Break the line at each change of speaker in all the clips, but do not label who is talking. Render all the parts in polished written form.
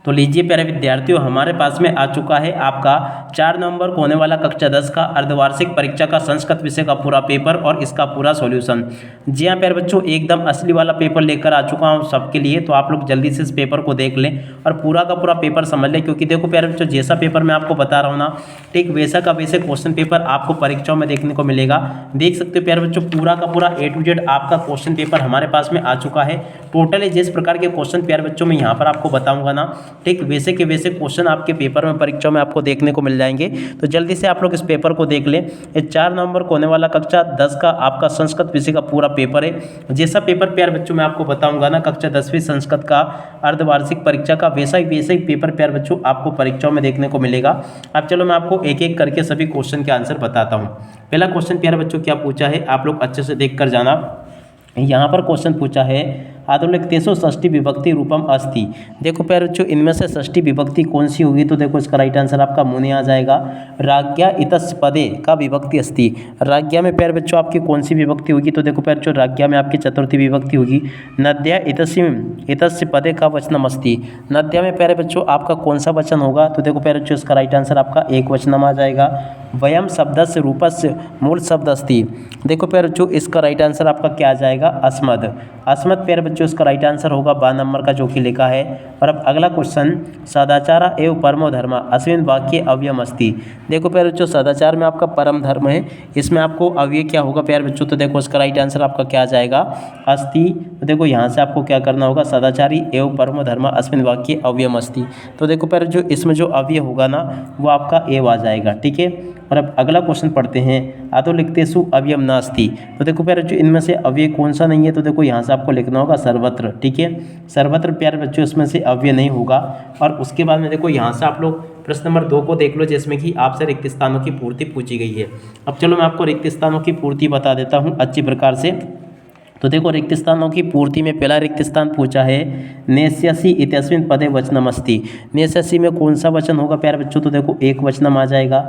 तो लीजिए प्यारे विद्यार्थियों, हमारे पास में आ चुका है आपका 4 नवंबर को होने वाला कक्षा 10 का अर्धवार्षिक परीक्षा का संस्कृत विषय का पूरा पेपर और इसका पूरा सॉल्यूशन। जी हाँ प्यारे बच्चों, एकदम असली वाला पेपर लेकर आ चुका हूँ सबके लिए। तो आप लोग जल्दी से इस पेपर को देख लें और पूरा का पूरा पेपर समझ लें, क्योंकि देखो प्यारे बच्चों, जैसा पेपर मैं आपको बता रहा हूँ ना, ठीक वैसा का वैसे क्वेश्चन पेपर आपको परीक्षाओं में देखने को मिलेगा। देख सकते हो प्यारे बच्चों, पूरा का पूरा A to Z आपका क्वेश्चन पेपर हमारे पास में आ चुका है। टोटली जिस प्रकार के क्वेश्चन प्यारे बच्चों मैं यहाँ पर आपको बताऊंगा ना, ठीक वैसे के वैसे क्वेश्चन आपके पेपर में परीक्षा में आपको देखने को मिल जाएंगे। तो जल्दी से आप लोग इस पेपर को देख लें। ये 4 नवंबर को होने वाला कक्षा 10 का आपका संस्कृत विषय का पूरा पेपर है। जैसा पेपर प्यारे बच्चों मैं आपको बताऊंगा ना, कक्षा 10वीं संस्कृत का अर्धवार्षिक परीक्षा का वैसा ही पेपर प्यारे बच्चों आपको परीक्षाओं में देखने को मिलेगा। अब चलो मैं आपको एक एक करके सभी क्वेश्चन के आंसर बताता हूँ। पहला क्वेश्चन प्यारे बच्चों क्या पूछा है, आप लोग अच्छे से देख कर जाना। यहाँ पर क्वेश्चन पूछा है आदुलिक्तेषु षष्ठी विभक्ति रूपम अस्ति। देखो प्यारे बच्चों, इनमें से षष्ठी विभक्ति कौन सी होगी, तो देखो इसका राइट आंसर आपका मुनि आ जाएगा। राज्ञा इतस् पदे का विभक्ति अस्ति। राज्ञा में प्यारे बच्चों आपकी कौन सी विभक्ति होगी, तो देखो प्यारे बच्चों, राज्ञा में आपकी चतुर्थी विभक्ति होगी। नद्या इतस्य पदे का वचनम अस्ति। नद्या में प्यारे बच्चों आपका कौन सा वचन होगा, तो देखो प्यारे बच्चों, इसका राइट आंसर आपका एक वचनम आ जाएगा। वयम शब्दस्य रूपस्य मूल शब्द अस्ति। देखो प्यारे बच्चों, इसका राइट आंसर आपका क्या आ जाएगा, अस्मद। अस्मद प्यारे बच्चों इसका राइट आंसर होगा 12 नंबर का, जो कि लिखा है। और अब अगला क्वेश्चन, सदाचार एवं परमो धर्म अस्मिन् वाक्ये अव्ययम अस्ति। देखो प्यारे बच्चों, सदाचार में आपका परम धर्म है, इसमें आपको अव्यय क्या होगा प्यारे बच्चों, तो देखो इसका राइट आंसर आपका क्या आ जाएगा, अस्ति। तो देखो यहाँ से आपको क्या करना होगा, सदाचारी एवं परमो धर्म अस्मिन् वाक्ये अव्ययम अस्ति। तो देखो प्यारे जो इसमें जो अव्यय होगा ना, वो आपका एव आ जाएगा, ठीक है। और अब अगला क्वेश्चन पढ़ते हैं, आदुलिक्तेषु अव्ययम नास्ति। तो देखो प्यारे बच्चों, इनमें से अव्यय कौन सा नहीं है, तो देखो यहाँ से आपको लिखना होगा सर्वत्र, ठीक है। सर्वत्र प्यारे बच्चों इसमें से अव्यय नहीं होगा। और उसके बाद में देखो यहाँ से आप लोग प्रश्न नंबर 2 को देख लो, जिसमें कि आपसे रिक्त स्थानों की पूर्ति पूछी गई है। अब चलो मैं आपको रिक्त स्थानों की पूर्ति बता देता हूँ अच्छी प्रकार से। तो देखो रिक्त स्थानों की पूर्ति में पहला रिक्त स्थान पूछा है, नेष्यसि इत्यस्मिन् पदे वचनमस्ति। नेष्यसि में कौन सा वचन होगा प्यारे बच्चों, तो देखो एक वचनम आ जाएगा।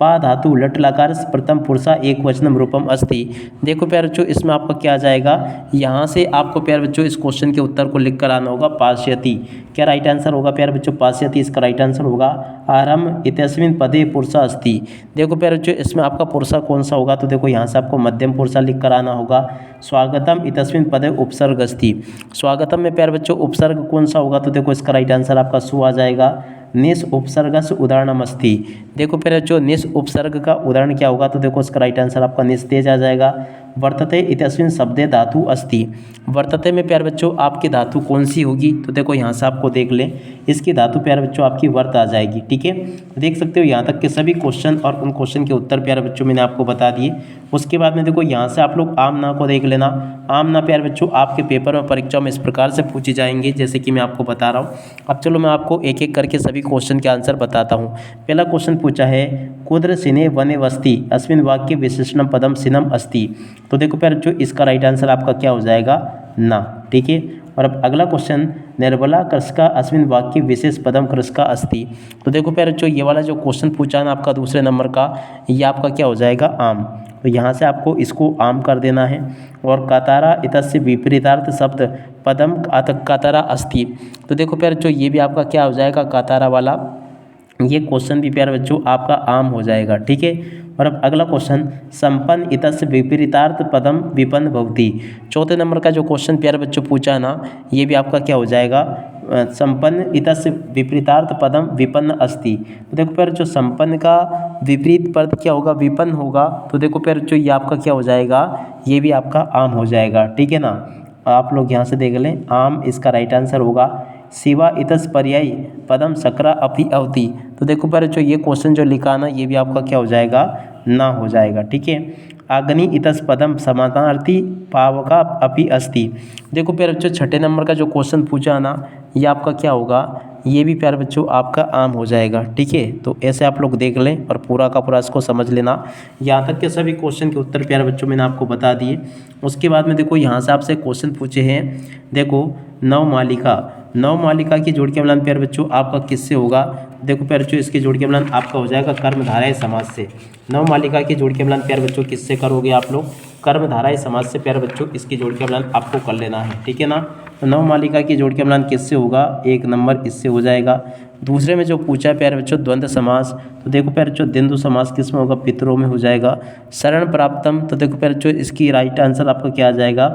पा धातु लट लकार प्रथम पुरुषा एक वचनम रूपम अस्ति। देखो प्यारे बच्चों, इसमें आपका क्या आ जाएगा, यहाँ से आपको प्यारे बच्चों इस क्वेश्चन के उत्तर को लिख कर आना होगा, पाश्यति। क्या राइट आंसर होगा प्यारे बच्चों, पाश्यति इसका राइट आंसर होगा। आरम इत्यस्मिन् पदे पुरुषा अस्ति। देखो प्यारे बच्चों, इसमें आपका पुरुषा कौन सा होगा, तो देखो यहाँ से आपको मध्यम पुरुषा लिख कर आना होगा। स्वागतम इत्यस्मिन् पदे उपसर्ग अस्ति। स्वागतम में प्यारे बच्चों उपसर्ग कौन सा होगा, तो देखो इसका राइट आंसर आपका सु आ जाएगा। निस उपसर्गस्य उदाहरणम अस्ति। देखो फिर जो निस उपसर्ग का उदाहरण क्या होगा, तो देखो इसका राइट आंसर आपका निस्तेज आ जाएगा। वर्तते इत्यस्मिन् शब्दे धातु अस्ति। वर्तते में प्यारे बच्चों आपकी धातु कौन सी होगी, तो देखो यहाँ से आपको देख लें, इसकी धातु प्यारे बच्चों आपकी वर्त आ जाएगी, ठीक है। देख सकते हो यहाँ तक के सभी क्वेश्चन और उन क्वेश्चन के उत्तर प्यारे बच्चों मैंने आपको बता दिए। उसके बाद में देखो यहाँ से आप लोग आम ना को देख लेना। आम ना प्यारे बच्चों आपके पेपर में परीक्षा में इस प्रकार से पूछे जाएंगे, जैसे कि मैं आपको बता रहा हूँ। अब चलो मैं आपको एक एक करके सभी क्वेश्चन के आंसर बताता हूँ। पहला क्वेश्चन पूछा है, कुद्र सिने वने वस्ति अस्मिन् वाक्ये विशेषणम पदम सिनम अस्ति। तो देखो प्यारे बच्चों, इसका राइट आंसर आपका क्या हो जाएगा, ना, ठीक है। और अब अगला क्वेश्चन, निर्बला कृषका अस्मिन् वाक्ये विशेष पदम कृषका अस्ति। तो देखो प्यारे बच्चों, ये वाला जो क्वेश्चन पूछा ना आपका दूसरे नंबर का, ये आपका क्या हो जाएगा, आम। तो यहाँ से आपको इसको आम कर देना है। और कातारा इतस्य विपरीतार्थ शब्द पदम कातारा अस्ति। तो देखो प्यारे बच्चों, ये भी आपका क्या हो जाएगा, कातारा वाला। ये क्वेश्चन भी प्यारे बच्चों आपका आम हो जाएगा, ठीक है। और अब अगला क्वेश्चन, संपन्न इतस्य विपरीतार्थ पदम विपन्न भवति। चौथे नंबर का जो क्वेश्चन प्यारे बच्चों पूछा ना, ये भी आपका क्या हो जाएगा, संपन्न इतस्य विपरीतार्थ पदम विपन्न अस्ति। तो देखो प्यारे जो संपन्न का विपरीत पद क्या होगा, विपन्न होगा। तो देखो प्यारे जो ये आपका क्या हो जाएगा, ये भी आपका आम हो जाएगा, ठीक है ना। आप लोग यहाँ से देख लें, आम इसका राइट आंसर होगा। शिवा इतस पर्यायी पदम सकरा अपि अवति। तो देखो प्यारे जो ये क्वेश्चन जो लिखा ना, ये भी आपका क्या हो जाएगा, ना हो जाएगा, ठीक है। अग्नि इतस पदम समानार्थी पावका अपि अस्ति। देखो प्यारे बच्चों, छठे नंबर का जो क्वेश्चन पूछा ना, ये आपका क्या होगा, ये भी प्यारे बच्चों आपका आम हो जाएगा, ठीक है। तो ऐसे आप लोग देख लें और पूरा का पूरा इसको समझ लेना। यहाँ तक के सभी क्वेश्चन के उत्तर प्यारे बच्चों मैंने आपको बता दिए। उसके बाद में देखो यहाँ से आपसे क्वेश्चन पूछे हैं, देखो नवमालिका की जोड़ के मिलान प्यारे बच्चों आपका किससे होगा। देखो प्यारे बच्चों, इसकी जोड़ के मिलान आपका हो जाएगा कर्मधारय समास से। नवमालिका की जोड़ के मिलान प्यारे बच्चों किससे करोगे आप लोग, कर्मधारय समास से प्यारे बच्चों इसकी जोड़ के मिलान आपको कर लेना है, ठीक है ना। नवमालिका की जोड़ का मिलान किससे होगा, 1 नंबर इससे हो जाएगा। दूसरे में जो पूछा है प्यारे बच्चों द्वंद्व समास, तो देखो प्यारे बच्चों द्वंद्व समास किस में होगा, पितरों में हो जाएगा। शरण प्राप्तम, तो देखो प्यारे बच्चों इसकी राइट आंसर आपका क्या आ जाएगा,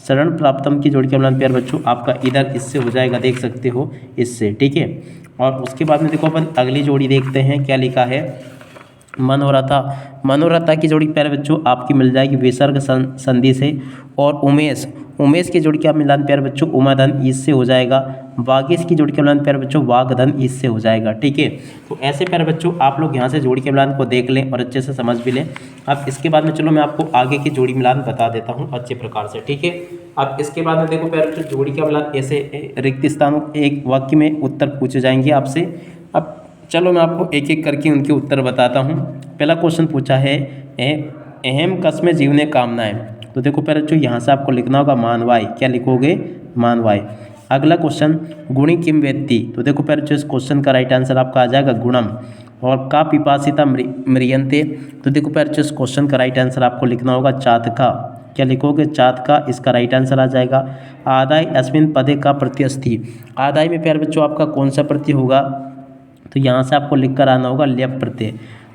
शरण प्राप्तम की जोड़ का मिलान प्यारे बच्चों आपका इधर इससे हो जाएगा, देख सकते हो इससे, ठीक है। और उसके बाद में देखो अपन अगली जोड़ी देखते हैं क्या लिखा है, मनोरथा। मनोरथा की जोड़ी प्यारे बच्चों आपकी मिल जाएगी विसर्ग संधि से। और उमेश, उमेश की जोड़ी का मिलान प्यारे बच्चों उमाधन ईस से हो जाएगा। वागीश की जोड़ी का मिलान प्यारे बच्चों वागधन ईस से हो जाएगा, ठीक है। तो ऐसे प्यारे बच्चों आप लोग यहाँ से जोड़ी के मिलान को देख लें और अच्छे से समझ भी लें। अब इसके बाद में चलो मैं आपको आगे की जोड़ी मिलान बता देता हूँ अच्छे प्रकार से, ठीक है। अब इसके बाद में देखो प्यारे बच्चों जोड़ी का मिलान ऐसे रिक्त स्थानों एक वाक्य में उत्तर पूछे जाएंगे आपसे। अब चलो मैं आपको एक एक करके उनके उत्तर बताता हूँ। पहला क्वेश्चन पूछा है अहम कस्में जीवने कामनाएं, तो देखो पहले बच्चों यहाँ से आपको लिखना होगा मानवाय, क्या लिखोगे, मानवाय। अगला क्वेश्चन गुणी किम वेत्ति, तो देखो पहले बच्चों इस क्वेश्चन का राइट आंसर आपका आ जाएगा गुणम। और का पिपासिता म्रियन्ते, तो देखो पहले बच्चों इस क्वेश्चन का राइट आंसर आपको लिखना होगा चातका, क्या लिखोगे, चातका इसका राइट आंसर आ जाएगा। आदाय अस्मिन पदे का प्रत्यस्थि, आदाय में प्यारे बच्चों आपका कौन सा प्रत्यय होगा, तो यहाँ से आपको लिख कर आना होगा ल्यप प्रत्यय।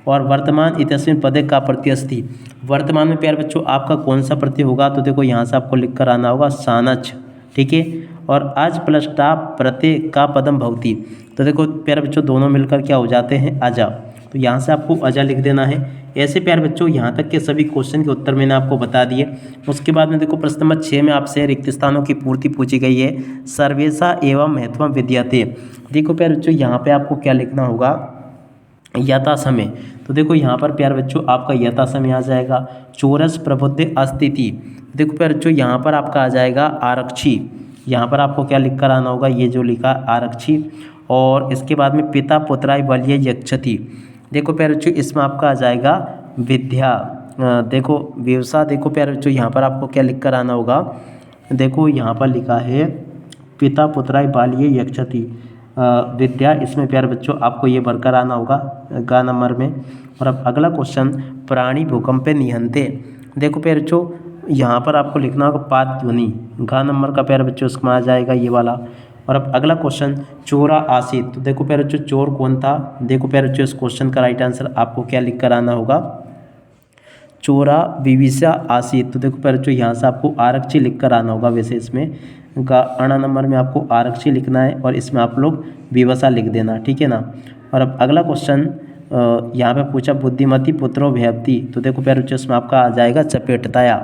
और वर्तमान इतस्मिन पदे का प्रत्यस्थि, वर्तमान में प्यारे बच्चों आपका कौन सा प्रत्यय होगा, तो देखो यहाँ से आपको लिख कर आना होगा सानच, ठीक है। और अज प्लस टा प्रत्यय का पदम भवती, तो देखो प्यारे बच्चों दोनों मिलकर क्या हो जाते हैं, अजा, तो यहाँ से आपको अजा लिख देना है। ऐसे प्यारे बच्चों यहाँ तक के सभी क्वेश्चन के उत्तर मैंने आपको बता दिए। उसके बाद में देखो प्रश्न नंबर 6 में आपसे रिक्त स्थानों की पूर्ति पूछी गई है, सर्वेशा एवं महत्वम विद्यते। देखो प्यारे बच्चों यहाँ पे आपको क्या लिखना होगा, यथा समय, तो देखो यहाँ पर प्यारे बच्चों आपका यथा समय आ जाएगा। चोरस प्रबुद्ध अस्थिति, देखो प्यारे बच्चों यहाँ पर आपका आ जाएगा आरक्षी, यहाँ पर आपको क्या लिख कर आना होगा, ये जो लिखा आरक्षी। और इसके बाद में पिता पुत्राय बल्य यक्षति, देखो प्यारे बच्चों इसमें आपका आ जाएगा विद्या। देखो व्यवसाय, देखो प्यारे बच्चों यहाँ पर आपको क्या लिख कर आना होगा, देखो यहाँ पर लिखा है पिता पुत्राय बाल्य यक्षति विद्या, इसमें प्यारे बच्चों आपको ये भरकर आना होगा गा नंबर में। और अब अगला क्वेश्चन प्राणी भूकंपे निहंते, देखो प्यारे बच्चों यहाँ पर आपको लिखना होगा पाद ध्वनि, गा नंबर का प्यारे बच्चों उसमें आ जाएगा ये वाला। और अब अगला क्वेश्चन चोरा आसित, तो देखो प्यारे बच्चों चोर कौन था, देखो प्यारे बच्चों इस क्वेश्चन का राइट आंसर आपको क्या लिख कर आना होगा, चोरा विविशा आसित, तो देखो प्यारे बच्चों यहाँ से आपको आरक्षी लिख कर आना होगा। वैसे इसमें अणा नंबर में आपको आरक्षी लिखना है और इसमें आप लोग विवशा लिख देना, ठीक है ना। और अब अगला क्वेश्चन यहाँ पे पूछा बुद्धिमती पुत्रो भयवती, तो देखो प्यारे बच्चों इसमें आपका आ जाएगा चपेटताया,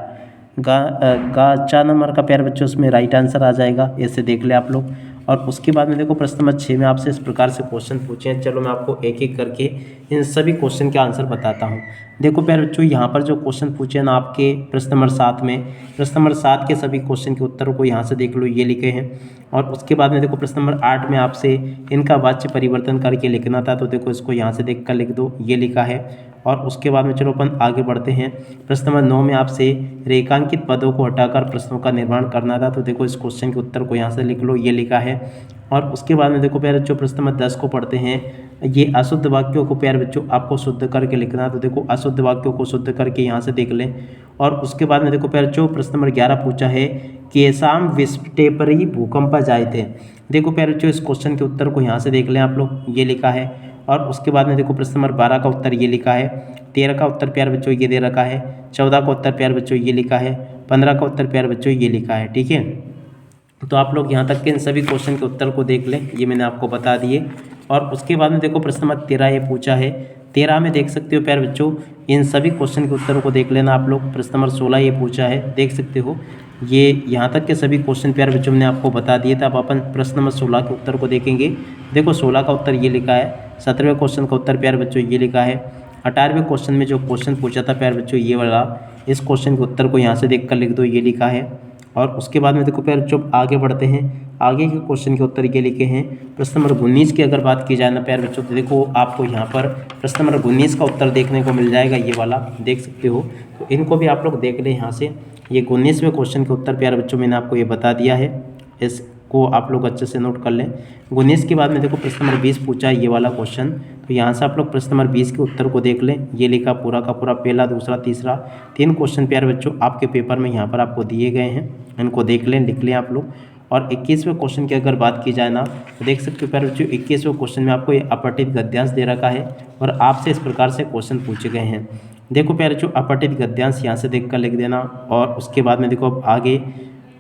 गा 4 नंबर का प्यारे बच्चों उसमें राइट आंसर आ जाएगा, ऐसे देख ले आप लोग। और उसके बाद में देखो प्रश्न नंबर 6 में आपसे इस प्रकार से क्वेश्चन पूछे हैं। चलो मैं आपको एक एक करके इन सभी क्वेश्चन के आंसर बताता हूँ। देखो प्यारे बच्चों यहाँ पर जो क्वेश्चन पूछे हैं ना आपके प्रश्न नंबर 7 में, प्रश्न नंबर 7 के सभी क्वेश्चन के उत्तरों को यहाँ से देख लो, ये लिखे हैं। और उसके बाद में देखो प्रश्न नंबर 8 में आपसे इनका वाच्य परिवर्तन करके लिखना था, तो देखो इसको यहाँ से देख कर लिख दो, ये लिखा है। और उसके बाद में चलो अपन आगे बढ़ते हैं। प्रश्न नंबर 9 में आपसे रेखांकित पदों को हटाकर प्रश्नों का निर्माण करना था, तो देखो इस क्वेश्चन के उत्तर को यहाँ से लिख लो, ये लिखा है। और उसके बाद में देखो प्यारे बच्चों प्रश्न नंबर 10 को पढ़ते हैं। ये अशुद्ध वाक्यों को प्यारे बच्चों आपको शुद्ध करके लिखना है, तो देखो अशुद्ध वाक्यों को शुद्ध करके यहाँ से देख लें। और उसके बाद में देखो प्यारे बच्चों प्रश्न नंबर 11 पूछा है केसाम विस्फटे पर ही भूकंप जाए थे। देखो प्यारे बच्चों इस क्वेश्चन के उत्तर को यहाँ से देख लें आप लोग, ये लिखा है। और उसके बाद में देखो प्रश्न नंबर 12 का उत्तर ये लिखा है, 13 का उत्तर प्यारे बच्चों ये दे रखा है, 14 का उत्तर प्यारे बच्चों ये लिखा है, 15 का उत्तर प्यारे बच्चों ये लिखा है, ठीक है। तो आप लोग यहाँ तक के इन सभी क्वेश्चन के उत्तर को देख लें, ये मैंने आपको बता दिए। और उसके बाद में देखो प्रश्न नंबर 13 ये पूछा है, 13 में देख सकते हो प्यारे बच्चों इन सभी क्वेश्चन के उत्तरों को देख लेना आप लोग। प्रश्न नंबर 16 ये पूछा है, देख सकते हो ये यहाँ तक के सभी क्वेश्चन प्यारे बच्चों ने आपको बता दिए थे। अब अपन प्रश्न नंबर 16 के उत्तर को देखेंगे। देखो 16 का उत्तर ये लिखा है, 17वें क्वेश्चन का उत्तर प्यारे बच्चों ये लिखा है, 18वें क्वेश्चन में जो क्वेश्चन पूछा था प्यारे बच्चों ये वाला, इस क्वेश्चन के उत्तर को यहाँ से देख कर लिख दो, ये लिखा है। और उसके बाद में देखो प्यारे बच्चों आगे बढ़ते हैं, आगे के क्वेश्चन के उत्तर ये लिखे हैं। प्रश्न नंबर 19 की अगर बात की जाए ना प्यारे बच्चों, तो देखो आपको यहाँ पर प्रश्न नंबर 19 का उत्तर देखने को मिल जाएगा, ये वाला देख सकते हो। तो इनको भी आप लोग देख लें यहाँ से। ये 19वें क्वेश्चन के उत्तर प्यारे बच्चों मैंने आपको ये बता दिया है, इसको आप लोग अच्छे से नोट कर लें। 19 के बाद में देखो प्रश्न नंबर 20 पूछा है, ये वाला क्वेश्चन, तो यहाँ से आप लोग प्रश्न नंबर 20 के उत्तर को देख लें, ये लिखा पूरा का पूरा, पहला दूसरा तीसरा 3 क्वेश्चन प्यारे बच्चों आपके पेपर में यहाँ पर आपको दिए गए हैं, इनको देख लें, लिख लें आप लोग। और 21वें क्वेश्चन की अगर बात की जाए ना तो देख सकते हो प्यारे बच्चों 21वें क्वेश्चन में आपको ये अपठित गद्यांश दे रखा है और आपसे इस प्रकार से क्वेश्चन पूछे गए हैं। देखो प्यारे बच्चों अपठित गद्यांश यहाँ से देख कर लिख देना और उसके बाद में देखो अब आगे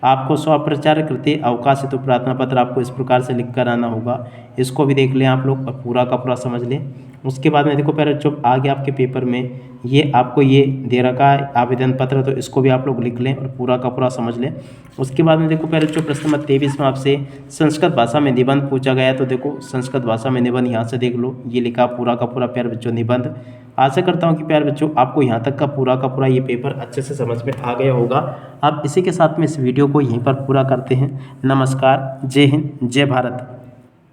आपको स्वप्रचार कृति अवकाश हेतु प्रार्थना पत्र आपको इस प्रकार से लिख कर आना होगा। इसको भी देख लें आप लोग और पूरा का पूरा समझ लें। उसके बाद में देखो प्यारे बच्चों आगे आपके पेपर में ये आपको ये दे रखा है आवेदन पत्र, तो इसको भी आप लोग लिख लें और पूरा का पूरा समझ लें। उसके बाद में देखो प्यारे बच्चों प्रश्न नंबर 23 में आपसे संस्कृत भाषा में निबंध पूछा गया है। तो देखो संस्कृत भाषा में निबंध यहाँ से देख लो, ये लिखा पूरा का पूरा प्यारे बच्चों निबंध। आशा करता हूँ कि प्यारे बच्चों आपको यहाँ तक का पूरा ये पेपर अच्छे से समझ में आ गया होगा। अब इसी के साथ में इस वीडियो को यहीं पर पूरा करते हैं। नमस्कार, जय हिंद, जय भारत।